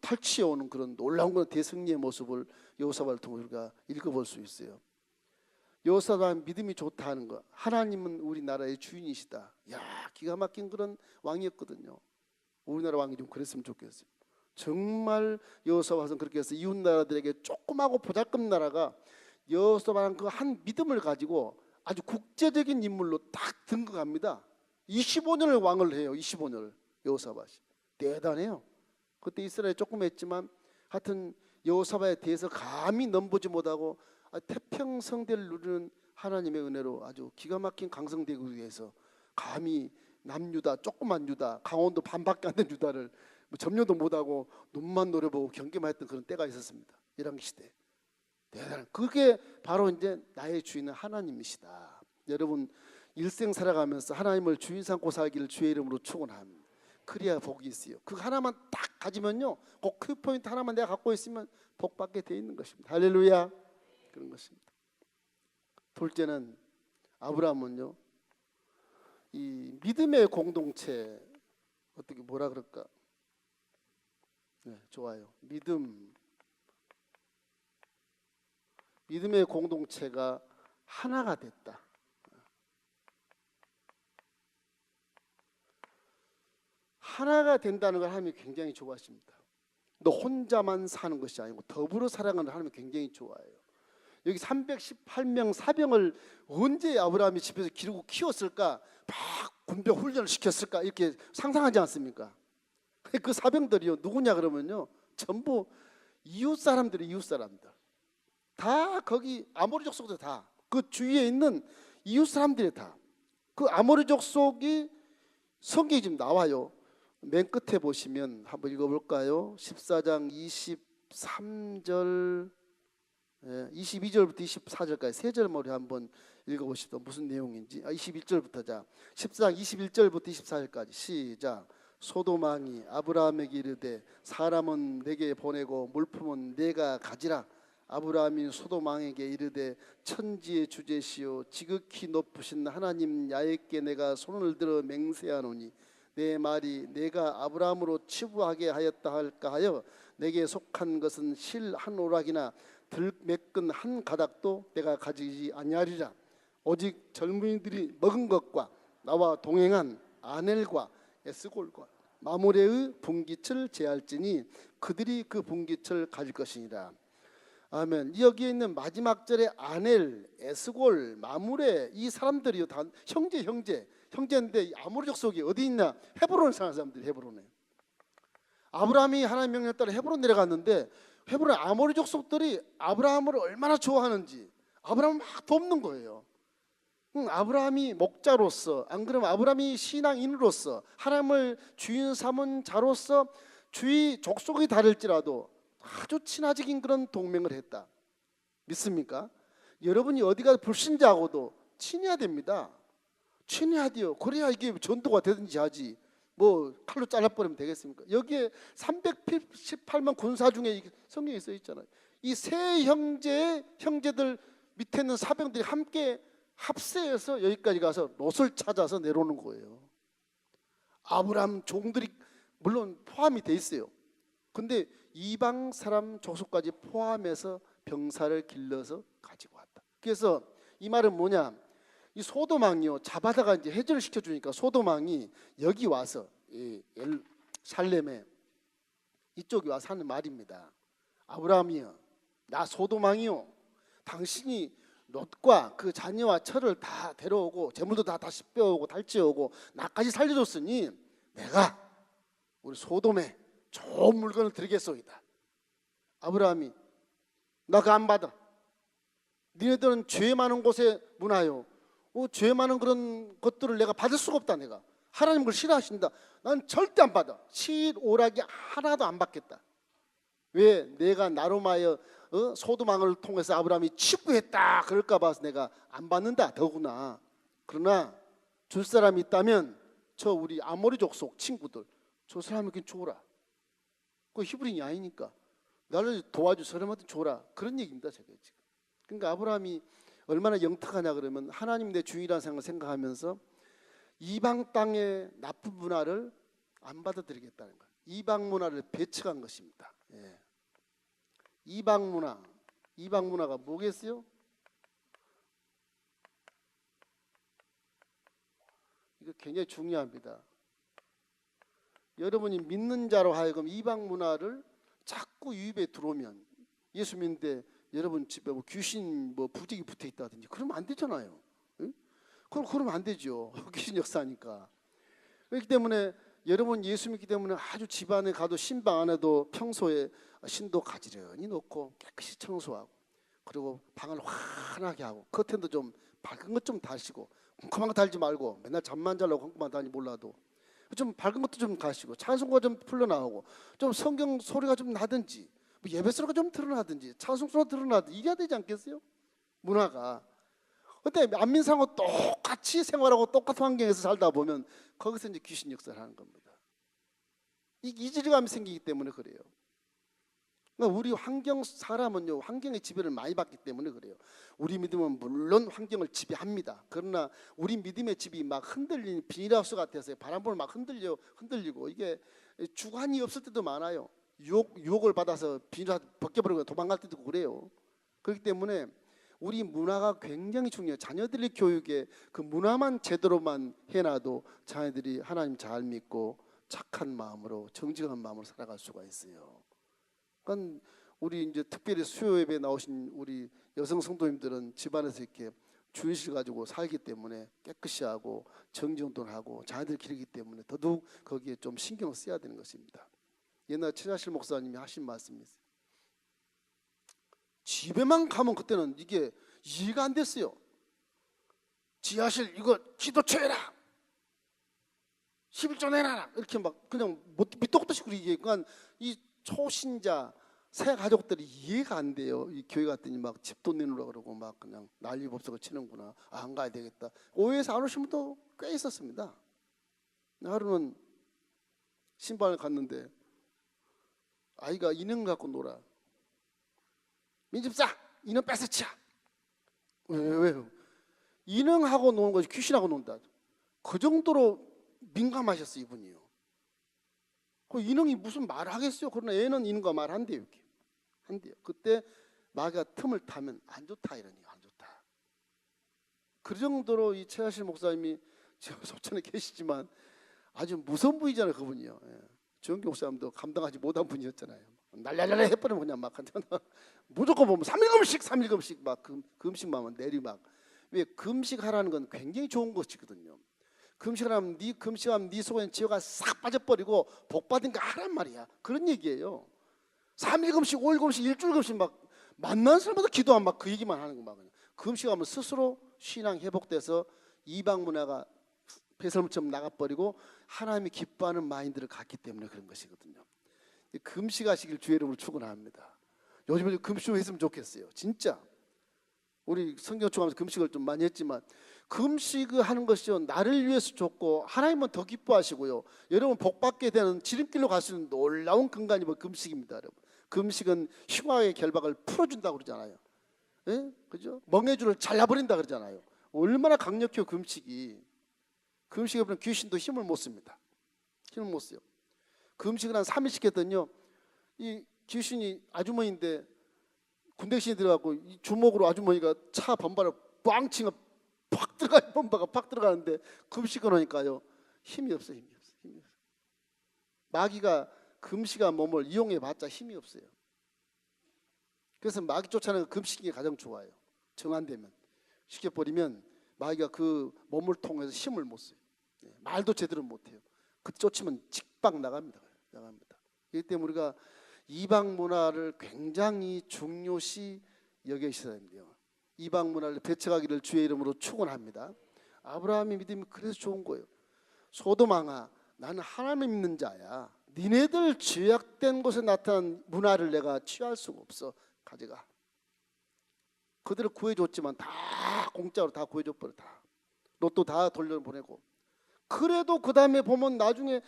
탈취해 오는 그런 놀라운 그런 대승리의 모습을 여호사밧을 통해 우리가 읽어볼 수 있어요. 여호사밧 믿음이 좋다 하는 거. 하나님은 우리나라의 주인이시다. 야 기가 막힌 그런 왕이었거든요. 우리나라 왕이 좀 그랬으면 좋겠어요. 정말 여호사밧은 그렇게 해서 이웃 나라들에게 조그마하고 보잘것 나라가 여호사밧은 그 한 믿음을 가지고 아주 국제적인 인물로 딱 등극합니다. 25년을 왕을 해요. 25년을 여호사밧이 대단해요. 그때 이스라엘 조금 했지만 하여튼 여호사밧에 대해서 감히 넘보지 못하고 태평성대를 누리는 하나님의 은혜로 아주 기가 막힌 강성대국에 의해서 감히 남유다 조그만 유다 강원도 반밖에 안 된 유다를 뭐 점료도 못하고 눈만 노려보고 경기만 했던 그런 때가 있었습니다. 열왕기 시대. 대단한, 그게 바로 이제 나의 주인은 하나님이시다. 여러분 일생 살아가면서 하나님을 주인 삼고 살기를 주의 이름으로 축원합니다. 그래야 복이 있어요. 그 하나만 딱 가지면요, 그 포인트 하나만 내가 갖고 있으면 복 받게 돼 있는 것입니다. 할렐루야. 그런 것입니다. 둘째는 아브라함은요, 이 믿음의 공동체, 어떻게 뭐라 그럴까? 네, 좋아요. 믿음의 공동체가 하나가 됐다. 하나가 된다는 걸 하나님이 굉장히 좋아하십니다. 너 혼자만 사는 것이 아니고 더불어 살아가는 하나님이 굉장히 좋아해요. 여기 318명 사병을 언제 아브라함이 집에서 기르고 키웠을까? 막 군병 훈련을 시켰을까? 이렇게 상상하지 않습니까? 그 사병들이요, 누구냐 그러면요, 전부 이웃 사람들이, 이웃 사람들. 다 거기 아모리 족속들, 다 그 주위에 있는 이웃 사람들이 다 그 아모리 족속이 성경에 지금 나와요. 맨 끝에 보시면 한번 읽어볼까요? 14장 23절, 22절부터 24절까지 세 절 머리 한번 읽어보시다. 무슨 내용인지. 21절부터 자, 14장 21절부터 24절까지 시작. 소돔왕이 아브라함에게 이르되 사람은 내게 보내고 물품은 내가 가지라. 아브라함이 소돔왕에게 이르되 천지의 주제시오 지극히 높으신 하나님 야훼께 내가 손을 들어 맹세하노니 내 말이 내가 아브라함으로 치부하게 하였다 할까 하여 내게 속한 것은 실 한 오락이나 들 매끈 한 가닥도 내가 가지지 아니하리라. 오직 젊은이들이 먹은 것과 나와 동행한 아넬과 에스골과 마므레의 분깃을 제할지니 그들이 그 분깃을 가질 것이니라. 아멘. 여기에 있는 마지막 절에 아넬, 에스골, 마므레, 이 사람들이요 다 형제인데 아모리 족속이 어디 있냐? 헤브론에 사는 사람들이. 헤브론에 아브라함이 하나님 명령에 따라 헤브론 내려갔는데 헤브론 아모리 족속들이 아브라함을 얼마나 좋아하는지 아브라함을 막 돕는 거예요. 아브라함이 목자로서, 안 그러면 아브라함이 신앙인으로서 하나님을 주인 삼은 자로서 주위 족속이 다를지라도 아주 친화적인 그런 동맹을 했다. 믿습니까? 여러분이 어디가 불신자하고도 친해야 됩니다. 친해야 돼요. 그래야 이게 전도가 되든지 하지. 뭐 칼로 잘라버리면 되겠습니까? 여기에 318만 군사 중에 성경에 써 있잖아요. 이 세 형제들 밑에 있는 사병들이 함께 합세해서 여기까지 가서 롯을 찾아서 내려오는 거예요. 아브라함 종들이 물론 포함이 돼 있어요. 근데 이방 사람 족속까지 포함해서 병사를 길러서 가지고 왔다. 그래서 이 말은 뭐냐? 이 소돔왕이요, 잡아다가 이제 해제를 시켜주니까 소돔왕이 여기 와서 이 살렘에 이쪽에 와서 하는 말입니다. 아브라함이요, 나 소돔왕이요, 당신이 롯과 그 자녀와 처를 다 데려오고 재물도 다 다시 빼오고 탈취하고 나까지 살려줬으니 내가 우리 소돔에 좋은 물건을 드리겠소이다. 아브라함이 나 그거 안 받아. 니네들은 죄 많은 곳에 문화요, 죄 많은 그런 것들을 내가 받을 수가 없다. 내가 하나님 그걸 싫어하신다. 난 절대 안 받아. 실 오락이 하나도 안 받겠다. 왜? 내가 나로마여 소돔왕을 통해서 아브라함이 치부했다 그럴까 봐서 내가 안 받는다. 더구나. 그러나 줄 사람이 있다면 저 우리 아모리 족속 친구들, 저 사람에게 줘라. 그 히브리인이 아니니까 나를 도와줄 사람한테 줘라. 그런 얘기입니다. 제가 지금. 그러니까 아브라함이 얼마나 영특하냐 그러면 하나님 내 주인이라는 생각하면서 이방 땅의 나쁜 문화를 안 받아들이겠다는 거예요. 이방 문화를 배척한 것입니다. 예. 이방 문화가 뭐겠어요? 이거 굉장히 중요합니다. 여러분이 믿는 자로 하여금 이방 문화를 자꾸 유입에 들어오면, 예수 믿는데 여러분 집에 뭐 귀신 뭐 부적이 붙어 있다든지 그러면 안 되잖아요. 응? 그러면 안 되죠. 귀신 역사니까. 그렇기 때문에 여러분 예수 믿기 때문에 아주 집안에 가도 신방 안에도 평소에 신도 가지런히 놓고 깨끗이 청소하고, 그리고 방을 환하게 하고, 커튼도 좀 밝은 것 좀 다시고, 컴컴한 거 달지 말고 맨날 잠만 자려고 컴컴한 달지 몰라도 좀 밝은 것도 좀 가시고 찬송가 좀 풀려나오고 좀 성경 소리가 좀 나든지 뭐 예배 소리가 좀 드러나든지 찬송 소리가 드러나든지 이래야 되지 않겠어요? 문화가. 근데 안민상하고 똑같이 생활하고 똑같은 환경에서 살다 보면 거기서 이제 귀신 역사를 하는 겁니다. 이 이질감이 생기기 때문에 그래요. 그러니까 우리 사람은요 환경의 지배를 많이 받기 때문에 그래요. 우리 믿음은 물론 환경을 지배합니다. 그러나 우리 믿음의 집이 막 흔들리는 비닐하우스 같아서 바람 불면 막 흔들리고 이게 주관이 없을 때도 많아요. 유혹을 받아서 비닐하우스 벗겨버리고 도망갈 때도 있고 그래요. 그렇기 때문에 우리 문화가 굉장히 중요해요. 자녀들의 교육에 그 문화만 제대로만 해놔도 자녀들이 하나님 잘 믿고 착한 마음으로 정직한 마음으로 살아갈 수가 있어요. 그러니까 우리 이제 특별히 수요 예배에 나오신 우리 여성 성도님들은 집안에서 이렇게 주의식 가지고 살기 때문에 깨끗이 하고 정정돈하고 자녀들 기르기 때문에 더더욱 거기에 좀 신경을 써야 되는 것입니다. 옛날 최자실 목사님이 하신 말씀이 있어요. 집에만 가면 그때는 이게 이해가 안 됐어요. 지하실 이거 기도처 해라, 11조 내놔라 이렇게 막 그냥 밑도 끝도 없이 얘기하니까 이 초신자 새 가족들이 이해가 안 돼요. 이 교회 갔더니 막 집도 내놓으라 그러고 막 그냥 난리법석을 치는구나. 안 가야 되겠다. 오해해서 안 오신 분도 꽤 있었습니다. 하루는 신방을 갔는데 아이가 인형 갖고 놀아. 민집사 인형 뺏어치야. 왜요? 인형하고 노는 것이 귀신하고 논다. 그 정도로 민감하셨어요 이분이요. 그 인형이 무슨 말을 하겠어요? 그러나 애는 인형과 말한대요. 이렇게 한대요. 그때 마귀가 틈을 타면 안 좋다 이러니까 안 좋다. 그 정도로 이 최하실 목사님이 지금 소천에 계시지만 아주 무서운 분이잖아요 그분이요. 예. 주영기 목사님도 감당하지 못한 분이었잖아요. 날랄랄 해버리면 그냥 막 무조건 보면 3일금씩 막 금식만 하면 내리 막. 왜 금식하라는 건 굉장히 좋은 것이거든요. 금식하면 네 속에 있는 지혜가 싹 빠져버리고 복 받은 거 하란 말이야. 그런 얘기예요. 3일금씩 5일금씩 일주일금씩 막 만난 사람마다 기도하면 막 그 얘기만 하는 거 막. 금식하면 스스로 신앙 회복돼서 이방 문화가 배설물처럼 나가버리고 하나님이 기뻐하는 마인드를 갖기 때문에 그런 것이거든요. 금식하시길 주의 이름으로 축원합니다. 요즘에 금식 좀 했으면 좋겠어요. 진짜 우리 성경 총하면서 금식을 좀 많이 했지만 금식을 하는 것이요 나를 위해서 좋고 하나님은 더 기뻐하시고요. 여러분 복 받게 되는 지름길로 갈 수 있는 놀라운 근간이 뭐 금식입니다. 여러분 금식은 흉악의 결박을 풀어준다고 그러잖아요. 예? 그죠? 멍해줄을 잘라버린다 그러잖아요. 얼마나 강력해요 금식이. 금식에 보면 귀신도 힘을 못 씁니다. 힘을 못 써요. 금식을 한 3일씩 했더니요 이 귀신이 아주머니인데 군대 귀신이 들어가고 이 주먹으로 아주머니가 차 범바를 빵 치면 팍 들어가요. 범바가 팍 들어가는데 금식을 하니까요 힘이 없어요. 힘이 없어요. 마귀가 금식한 몸을 이용해봤자 힘이 없어요. 그래서 마귀 쫓아내는 금식이 가장 좋아요. 정한되면 시켜버리면 마귀가 그 몸을 통해서 힘을 못 써요. 말도 제대로 못해요. 그 쫓으면 직방 나갑니다. 그렇기 때문에 우리가 이방 문화를 굉장히 중요시 여기셔야 됩니다. 이방 문화를 배척하기를 주의 이름으로 축원합니다. 아브라함의 믿음이 그래서 좋은 거예요. 소돔왕아 나는 하나님을 믿는 자야. 니네들 죄악된 곳에 나타난 문화를 내가 취할 수가 없어. 가져가. 그들을 구해줬지만 다 공짜로 다 구해줘버려. 다 로또 다 돌려보내고. 그래도 그 다음에 보면 나중에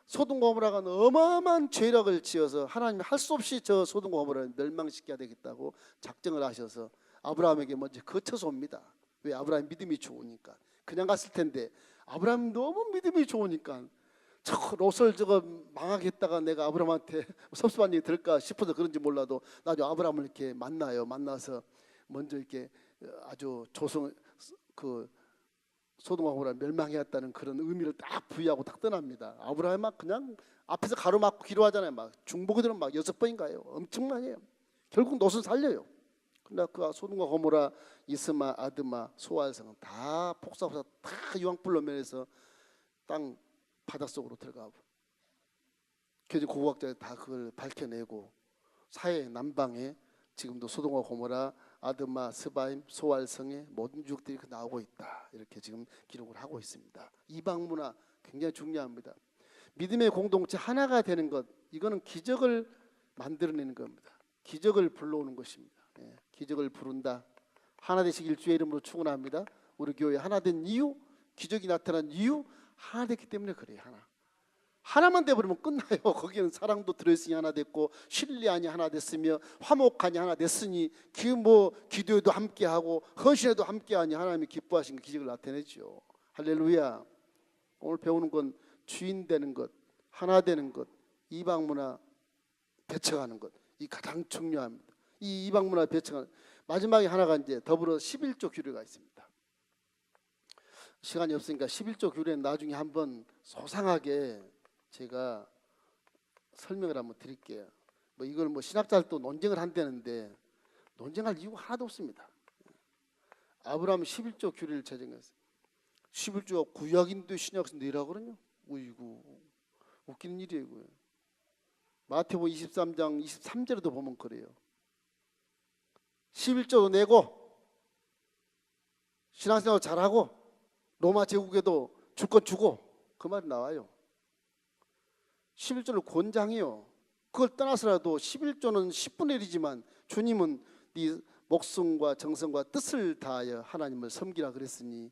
소돔과 고모라가 어마어마한 죄악을 지어서 하나님이 할 수 없이 저 소돔과 고모라를 멸망시켜야 되겠다고 작정을 하셔서 아브라함에게 먼저 거쳐서 옵니다. 왜? 아브라함 믿음이 좋으니까. 그냥 갔을 텐데 아브라함 너무 믿음이 좋으니까 저 롯을 저거 망하겠다가 내가 아브라함한테 섭섭한 일이 들을까 싶어서 그런지 몰라도 나중에 아브라함을 이렇게 만나서 먼저 이렇게 아주 소돔과 고모라를 멸망해왔다는 그런 의미를 딱 부여하고 딱 떠납니다. 아브라함이 막 그냥 앞에서 가로막고 기도하잖아요. 막 중보기도는 막 6번인가요? 엄청 많이 해요. 결국 롯은 살려요. 근데 그 소돔과 고모라, 이스마, 아드마, 소알성은 다 폭사해서 다 유황불로 면해서 땅 바닷속으로 들어가고 교주 고고학자들이 다 그걸 밝혀내고 사해 남방에 지금도 소돔과 고모라, 아드마, 스바임, 소알성의 모든 유적들이 나오고 있다. 이렇게 지금 기록을 하고 있습니다. 이방 문화 굉장히 중요합니다. 믿음의 공동체 하나가 되는 것, 이거는 기적을 만들어내는 겁니다. 기적을 불러오는 것입니다. 예, 기적을 부른다. 하나 되시길 주의 이름으로 축원합니다. 우리 교회 하나 된 이유, 기적이 나타난 이유, 하나 됐기 때문에 그래요. 하나만 돼버리면 끝나요. 거기는 사랑도 들어있으니 하나 됐고, 신뢰하니 하나 됐으며, 화목하니 하나 됐으니, 기도에도 함께하고 헌신에도 함께하니 하나님이 기뻐하신 기적을 나타내죠. 할렐루야. 오늘 배우는 건 주인 되는 것, 하나 되는 것, 이방 문화 배척하는 것, 이 가장 중요합니다. 이 이방 문화 배척하는 마지막에 하나가 이제 더불어 11조 규례가 있습니다. 시간이 없으니까 11조 규례는 나중에 한번 소상하게 제가 설명을 한번 드릴게요. 이걸 신학자들도 논쟁을 한다는데 논쟁할 이유가 하나도 없습니다. 아브라함 11조 규례를 제정했어요. 11조가 구약인도 신약에서 내라고 그러냐? 어이구, 웃기는 일이에요. 마태복음 23장 23절에도 보면 그래요. 11조도 내고 신앙생활 잘하고 로마 제국에도 줄 것 주고, 그 말이 나와요. 11조를 권장해요. 그걸 떠나서라도 11조는 10분의 1이지만 주님은 네 목숨과 정성과 뜻을 다하여 하나님을 섬기라 그랬으니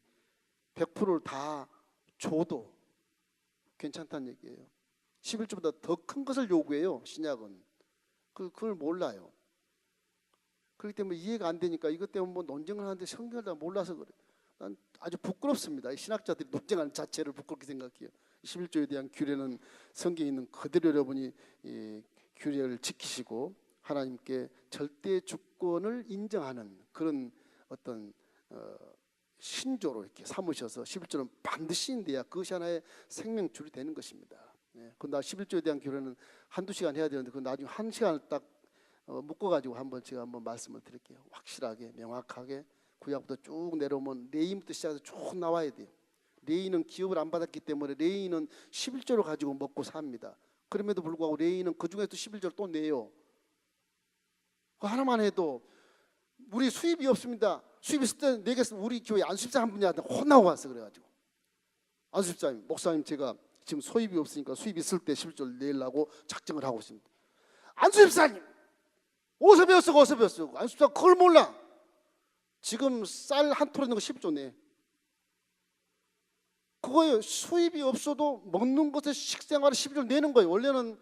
100%를 다 줘도 괜찮다는 얘기예요. 11조보다 더 큰 것을 요구해요. 신약은 그걸 몰라요. 그렇기 때문에 이해가 안 되니까 이것 때문에 논쟁을 하는데 성경을 다 몰라서 그래. 난 아주 부끄럽습니다. 신학자들이 논쟁하는 자체를 부끄럽게 생각해요. 11조에 대한 규례는 성경에 있는 그대로 여러분이 이 규례를 지키시고 하나님께 절대 주권을 인정하는 그런 어떤 신조로 이렇게 삼으셔서 11조는 반드시 인데야 그것이 하나의 생명줄이 되는 것입니다. 그나 11조에 대한 규례는 한두 시간 해야 되는데 그 나중에 한 시간을 딱 묶어가지고 제가 한번 말씀을 드릴게요. 확실하게 명확하게 구약부터 쭉 내려오면 레위인부터 시작해서 쭉 나와야 돼요. 레위인은 기업을 안 받았기 때문에 레위인은 11조를 가지고 먹고 삽니다. 그럼에도 불구하고 레위인은 그 중에서 11조를 또 내요. 그 하나만 해도 우리 수입이 없습니다. 수입 있을 때 내겠으면 우리 교회 안수집사 한 분이 혼나고 왔어. 그래가지고 안수집사님, 목사님, 제가 지금 수입이 없으니까 수입 있을 때 11조를 내려고 작정을 하고 있습니다. 안수집사님, 어디서 배웠어? 어디서 배웠어? 안수집사 그걸 몰라. 지금 쌀 한 톨 있는 거 11조 내. 그거예요. 수입이 없어도 먹는 것에 식생활을 11조 내는 거예요. 원래는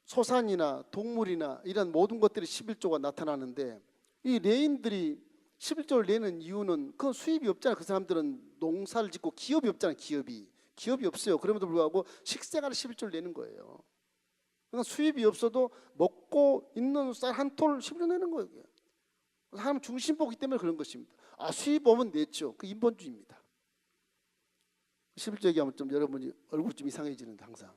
소산이나 동물이나 이런 모든 것들이 11조가 나타나는데 이 레인들이 11조를 내는 이유는 그 수입이 없잖아요. 그 사람들은 농사를 짓고 기업이 없잖아요. 기업이 없어요. 그럼에도 불구하고 식생활을 11조를 내는 거예요. 그러니까 수입이 없어도 먹고 있는 쌀 한 톨 11조 내는 거예요. 사람 중심보기 때문에 그런 것입니다. 수입 오면 냈죠. 그 인본주의입니다. 11조 얘기하면 좀 여러분이 얼굴 좀 이상해지는데 항상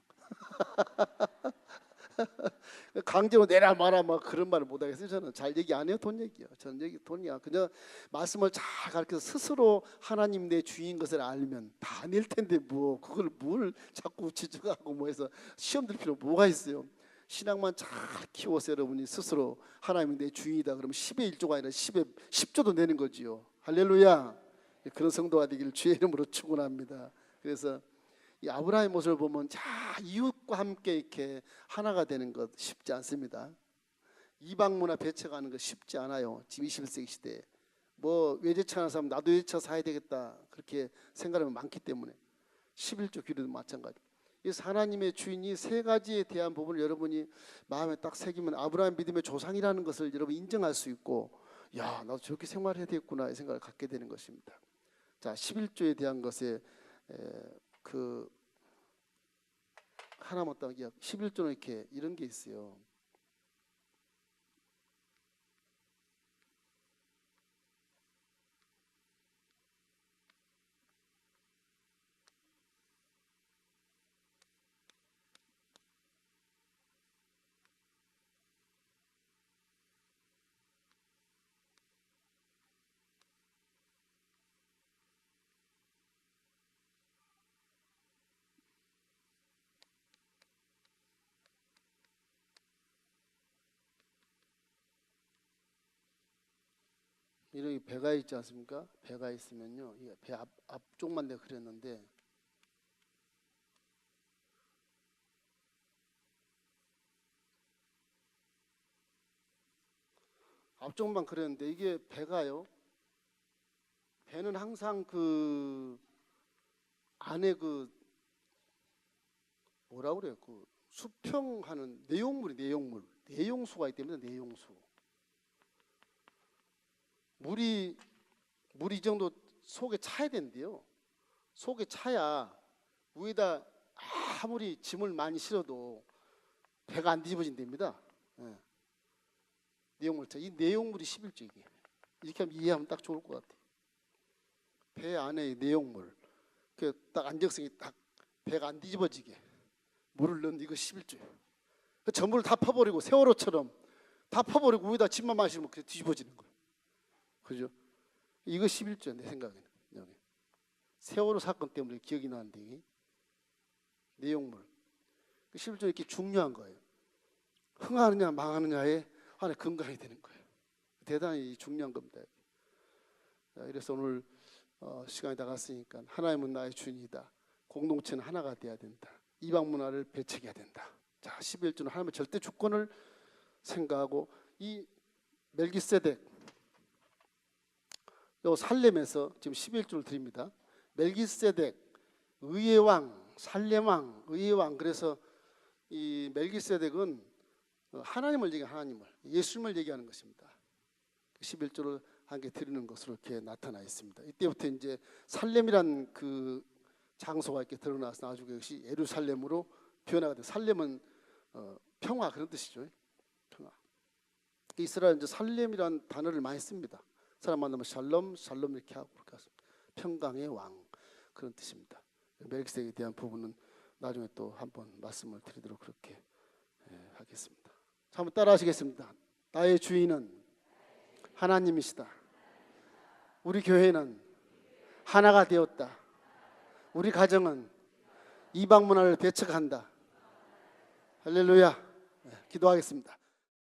강제로 내라 마라 막 그런 말을 못 하겠어요. 저는 잘 얘기 안 해요. 돈 얘기요. 저는 돈이야. 그냥 말씀을 잘 가르쳐서 스스로 하나님 내 주인 것을 알면 다 낼 텐데 그걸 뭘 자꾸 지적하고 해서 시험 들 필요 뭐가 있어요. 신앙만 잘 키워서 여러분이 스스로 하나님이 내 주인이다 그러면 10의 1조가 아니라 10조도 내는 거지요. 할렐루야. 그런 성도가 되기를 주의 이름으로 축원합니다. 그래서 이 아브라함의 모습을 보면 이웃과 함께 이렇게 하나가 되는 것 쉽지 않습니다. 이방 문화 배척하는 거 쉽지 않아요. 지금 21세기 시대에 외제차 하는 사람 나도 외제차 사야 되겠다 그렇게 생각하면 많기 때문에 11조 규례도 마찬가지. 그래서 하나님의 주인이 세 가지에 대한 부분을 여러분이 마음에 딱 새기면 아브라함 믿음의 조상이라는 것을 여러분 인정할 수 있고 나도 저렇게 생활해야 되겠구나 이 생각을 갖게 되는 것입니다. 자, 11조에 대한 것에 그 하나만 딱 11조는 이렇게 이런 게 있어요. 이런 배가 있지 않습니까? 배가 있으면요, 배 앞쪽만 내가 그렸는데 앞쪽만 그랬는데 이게 배가요. 배는 항상 그 안에 그 뭐라 그래요? 그 수평하는 내용물이 내용수가 있기 때문에 내용수. 물이 이 정도 속에 차야 된대요. 속에 차야 위에다 아무리 짐을 많이 실어도 배가 안 뒤집어진답니다. 예. 내용물 차. 이 내용물이 11조 이게. 이렇게 하면 이해하면 딱 좋을 것 같아요. 배 안에 내용물. 그 딱 안정성이 딱 배가 안 뒤집어지게 물을 넣는 이거 11조예요. 그 전부를 다 퍼버리고 세월호처럼 다 퍼버리고 위에다 짐만 마시면 그게 뒤집어지는 거예요. 그죠? 이거 11조야 내 생각에는. 여기. 세월호 사건 때문에 기억이 나는데 이게 내용물. 11조 이렇게 중요한 거예요. 흥하느냐 망하느냐에 안에 건강이 되는 거예요. 대단히 중요한 겁니다. 이래서 오늘 시간이 다 갔으니까 하나님은 나의 주인이다. 공동체는 하나가 돼야 된다. 이방 문화를 배척해야 된다. 자, 11조는 하나님의 절대 주권을 생각하고 이 멜기세덱 요 살렘에서 지금 11조를 드립니다. 멜기세덱 의의 왕, 살렘 왕, 의의 왕. 그래서 이 멜기세덱은 하나님을 얘기하는 하나님을 예수님을 얘기하는 것입니다. 11조를 함께 드리는 것으로 이렇게 나타나 있습니다. 이때부터 이제 살렘이란 그 장소가 이렇게 드러나서 나중에 그것이 예루살렘으로 변화가 돼. 살렘은 평화 그런 뜻이죠. 평화. 이스라엘 이제 살렘이란 단어를 많이 씁니다. 사람 만나면 샬롬, 샬롬 이렇게 하고 그렇게 하습니다. 평강의 왕 그런 뜻입니다. 멜기세덱에 대한 부분은 나중에 또 한번 말씀을 드리도록 그렇게 하겠습니다. 자, 한번 따라하시겠습니다. 나의 주인은 하나님이시다. 우리 교회는 하나가 되었다. 우리 가정은 이방 문화를 배척한다. 할렐루야. 기도하겠습니다.